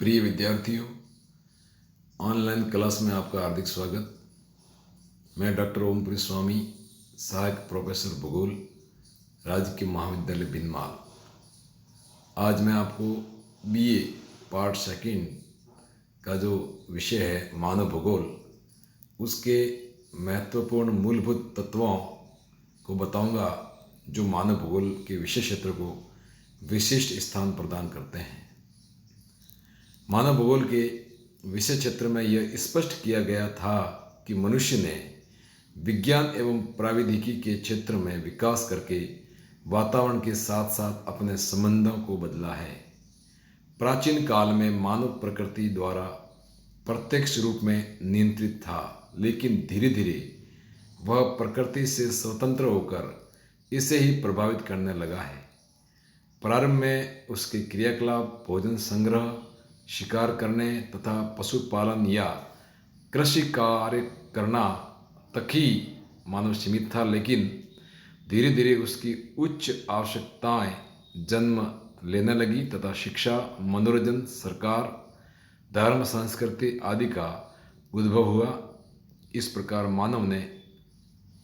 प्रिय विद्यार्थियों, online class में आपका हार्दिक स्वागत। मैं डॉक्टर ओमपुरी स्वामी, सहायक प्रोफेसर भूगोल, राजकीय महाविद्यालय भिंदमाल। आज मैं आपको बीए पार्ट सेकंड का जो विषय है मानव भूगोल, उसके महत्वपूर्ण मूलभूत तत्वों को बताऊंगा जो मानव भूगोल के विषय क्षेत्र को विशिष्ट स्थान प्रदान करते हैं। मानव भूगोल के विषय क्षेत्र में यह स्पष्ट किया गया था कि मनुष्य ने विज्ञान एवं प्रौद्योगिकी के क्षेत्र में विकास करके वातावरण के साथ साथ अपने संबंधों को बदला है। प्राचीन काल में मानव प्रकृति द्वारा प्रत्यक्ष रूप में नियंत्रित था, लेकिन धीरे धीरे वह प्रकृति से स्वतंत्र होकर इसे ही प्रभावित करने लगा है। प्रारंभ में उसके क्रियाकलाप भोजन संग्रह, शिकार करने तथा पशुपालन या कृषि कार्य करना तक ही मानव सीमित था, लेकिन धीरे धीरे उसकी उच्च आवश्यकताएं जन्म लेने लगी तथा शिक्षा, मनोरंजन, सरकार, धर्म, संस्कृति आदि का उद्भव हुआ। इस प्रकार मानव ने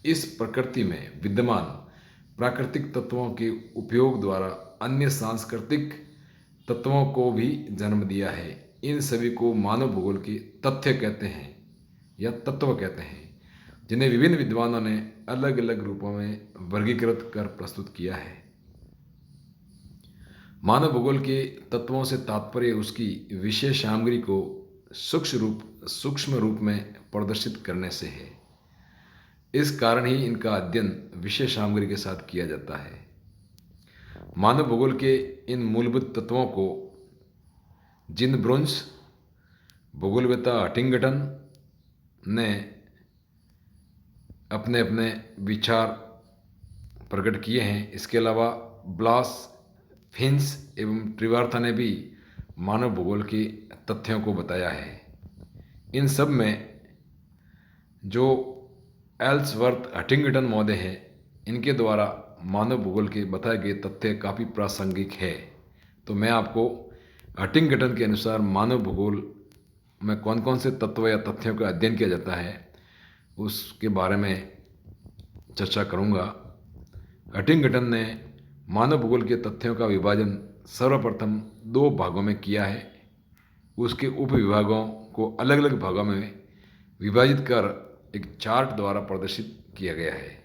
इस प्रकृति में विद्यमान प्राकृतिक तत्वों के उपयोग द्वारा अन्य सांस्कृतिक तत्वों को भी जन्म दिया है। इन सभी को मानव भूगोल के तथ्य कहते हैं या तत्व कहते हैं, जिन्हें विभिन्न विद्वानों ने अलग अलग रूपों में वर्गीकृत कर प्रस्तुत किया है। मानव भूगोल के तत्वों से तात्पर्य उसकी विषय सामग्री को सूक्ष्म रूप में प्रदर्शित करने से है। इस कारण ही इनका अध्ययन विषय सामग्री के साथ किया जाता है। मानव भूगोल के इन मूलभूत तत्वों को जिन ब्रोंस, भूगोलवेत्ता हटिंगटन ने अपने अपने विचार प्रकट किए हैं। इसके अलावा ब्लास, फिंच एवं ट्रिवार्था ने भी मानव भूगोल के तथ्यों को बताया है। इन सब में जो एल्सवर्थ हटिंगटन महोदय हैं, इनके द्वारा मानव भूगोल के बताए गए तथ्य काफ़ी प्रासंगिक है। तो मैं आपको हटिंगटन के अनुसार मानव भूगोल में कौन कौन से तत्व या तथ्यों का अध्ययन किया जाता है उसके बारे में चर्चा करूंगा। हटिंगटन ने मानव भूगोल के तथ्यों का विभाजन सर्वप्रथम दो भागों में किया है। उसके उप विभागों को अलग अलग भागों में विभाजित कर एक चार्ट द्वारा प्रदर्शित किया गया है।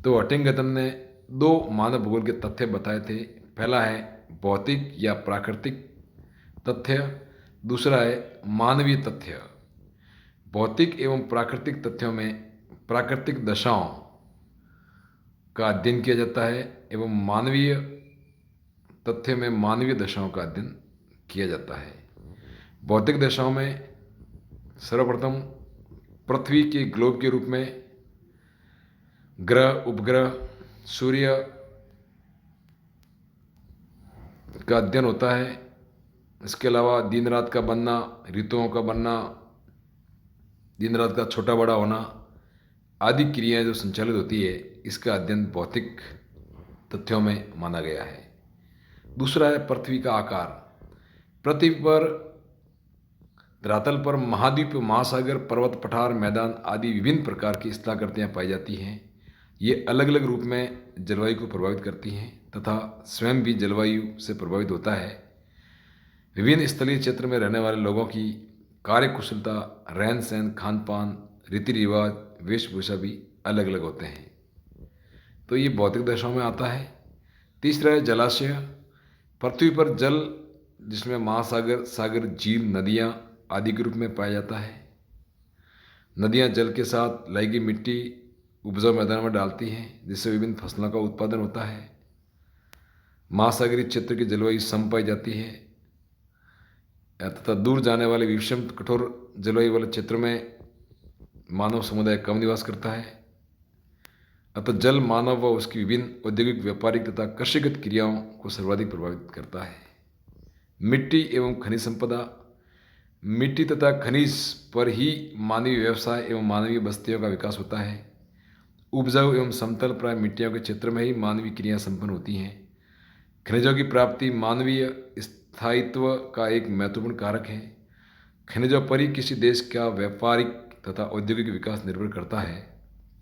तो हटिंगटन ने दो मानव भूगोल के तथ्य बताए थे। पहला है भौतिक या प्राकृतिक तथ्य, दूसरा है मानवीय तथ्य। भौतिक एवं प्राकृतिक तथ्यों में प्राकृतिक दशाओं का अध्ययन किया जाता है एवं मानवीय तथ्य में मानवीय दशाओं का अध्ययन किया जाता है। भौतिक दशाओं में सर्वप्रथम पृथ्वी के ग्लोब के रूप में ग्रह, उपग्रह, सूर्य का अध्ययन होता है। इसके अलावा दिन रात का बनना, ऋतुओं का बनना, दिन रात का छोटा बड़ा होना आदि क्रियाएं जो संचालित होती है, इसका अध्ययन भौतिक तथ्यों में माना गया है। दूसरा है पृथ्वी का आकार। पृथ्वी पर धरातल पर महाद्वीप, महासागर, पर्वत, पठार, मैदान आदि विभिन्न प्रकार की स्थलाकृतियाँ पाई जाती हैं। ये अलग अलग रूप में जलवायु को प्रभावित करती हैं तथा स्वयं भी जलवायु से प्रभावित होता है। विभिन्न स्थलीय क्षेत्र में रहने वाले लोगों की कार्यकुशलता, रहन सहन, खान पान, रीति रिवाज, वेशभूषा भी अलग अलग होते हैं। तो ये भौतिक दशाओं में आता है। तीसरा है जलाशय। पृथ्वी पर जल, जिसमें महासागर, सागर, झील, नदियाँ आदि के रूप में पाया जाता है। नदियाँ जल के साथ लाई गई मिट्टी उपजाऊ मैदान में डालती हैं, जिससे विभिन्न फसलों का उत्पादन होता है। महासागरीय क्षेत्र की जलवायु सम पाई जाती है तथा दूर जाने वाले विषम कठोर जलवायु वाले क्षेत्र में मानव समुदाय कम निवास करता है। अतः जल मानव व उसकी विभिन्न औद्योगिक, व्यापारिक तथा कृषिगत क्रियाओं को सर्वाधिक प्रभावित करता है। मिट्टी एवं खनिज संपदा। मिट्टी तथा खनिज पर ही मानवीय व्यवसाय एवं मानवीय बस्तियों का विकास होता है। उपजाऊ एवं समतल प्राय मिट्टियों के क्षेत्र में ही मानवीय क्रियाएं संपन्न होती हैं। खनिजों की प्राप्ति मानवीय स्थायित्व का एक महत्वपूर्ण कारक है। खनिजों पर ही किसी देश का व्यापारिक तथा औद्योगिक विकास निर्भर करता है।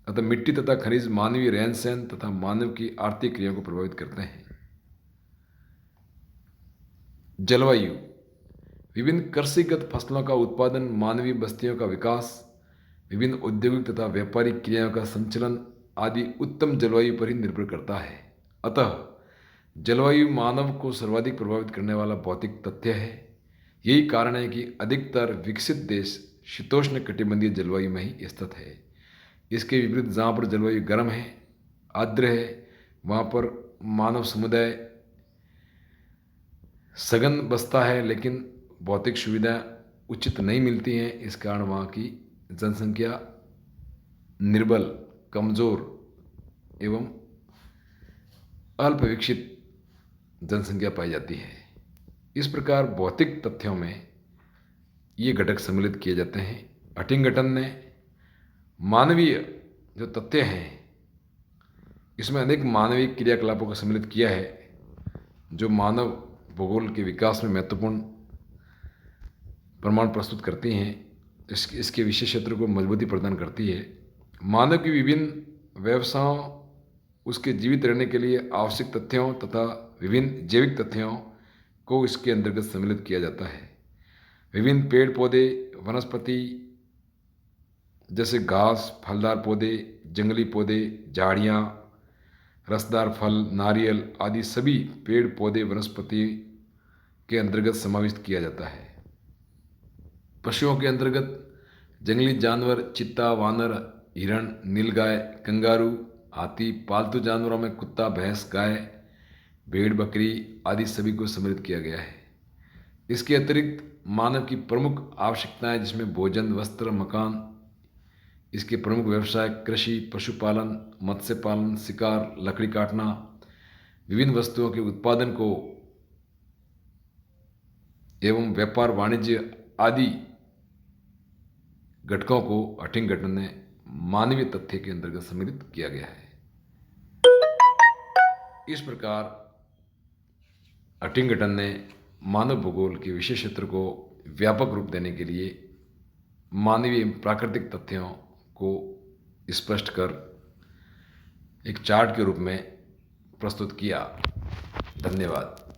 अतः मिट्टी तथा खनिज मानवीय रहन सहन तथा मानव की आर्थिक क्रियाओं को प्रभावित करते हैं। जलवायु, विभिन्न कृषिगत फसलों का उत्पादन, मानवीय बस्तियों का विकास, विभिन्न औद्योगिक तथा व्यापारिक क्रियाओं का संचालन आदि उत्तम जलवायु पर ही निर्भर करता है। अतः जलवायु मानव को सर्वाधिक प्रभावित करने वाला भौतिक तथ्य है। यही कारण है कि अधिकतर विकसित देश शीतोष्ण कटिबंधीय जलवायु में ही स्थित है। इसके विपरीत जहाँ पर जलवायु गर्म है, आर्द्र है, वहाँ पर मानव समुदाय सघन बसता है, लेकिन भौतिक सुविधाएं उचित नहीं मिलती हैं। इस कारण वहाँ की जनसंख्या निर्बल, कमज़ोर एवं अल्प विकसित जनसंख्या पाई जाती है। इस प्रकार भौतिक तथ्यों में ये घटक सम्मिलित किए जाते हैं। हटिंगटन ने मानवीय जो तथ्य हैं, इसमें अनेक मानवीय क्रियाकलापों को सम्मिलित किया है जो मानव भूगोल के विकास में महत्वपूर्ण प्रमाण प्रस्तुत करती हैं। इसके विशेष क्षेत्र को मजबूती प्रदान करती है। मानव की विभिन्न व्यवसायों, उसके जीवित रहने के लिए आवश्यक तथ्यों तथा विभिन्न जैविक तथ्यों को इसके अंतर्गत सम्मिलित किया जाता है। विभिन्न पेड़ पौधे, वनस्पति जैसे घास, फलदार पौधे, जंगली पौधे, झाड़ियाँ, रसदार फल, नारियल आदि सभी पेड़ पौधे वनस्पति के अंतर्गत समाविष्ट किया जाता है। पशुओं के अंतर्गत जंगली जानवर चित्ता, वानर, हिरण, नीलगाय, कंगारू, हाथी, पालतू जानवरों में कुत्ता, भैंस, गाय, भेड़, बकरी आदि सभी को सम्मिलित किया गया है। इसके अतिरिक्त मानव की प्रमुख आवश्यकताएं, जिसमें भोजन, वस्त्र, मकान, इसके प्रमुख व्यवसाय कृषि, पशुपालन, मत्स्य पालन, शिकार, लकड़ी काटना, विभिन्न वस्तुओं के उत्पादन को एवं व्यापार, वाणिज्य आदि घटकों को हटिंगटन ने मानवीय तथ्य के अंतर्गत सम्मिलित किया गया है। इस प्रकार हटिंगटन ने मानव भूगोल के विशेष क्षेत्र को व्यापक रूप देने के लिए मानवीय प्राकृतिक तथ्यों को स्पष्ट कर एक चार्ट के रूप में प्रस्तुत किया। धन्यवाद।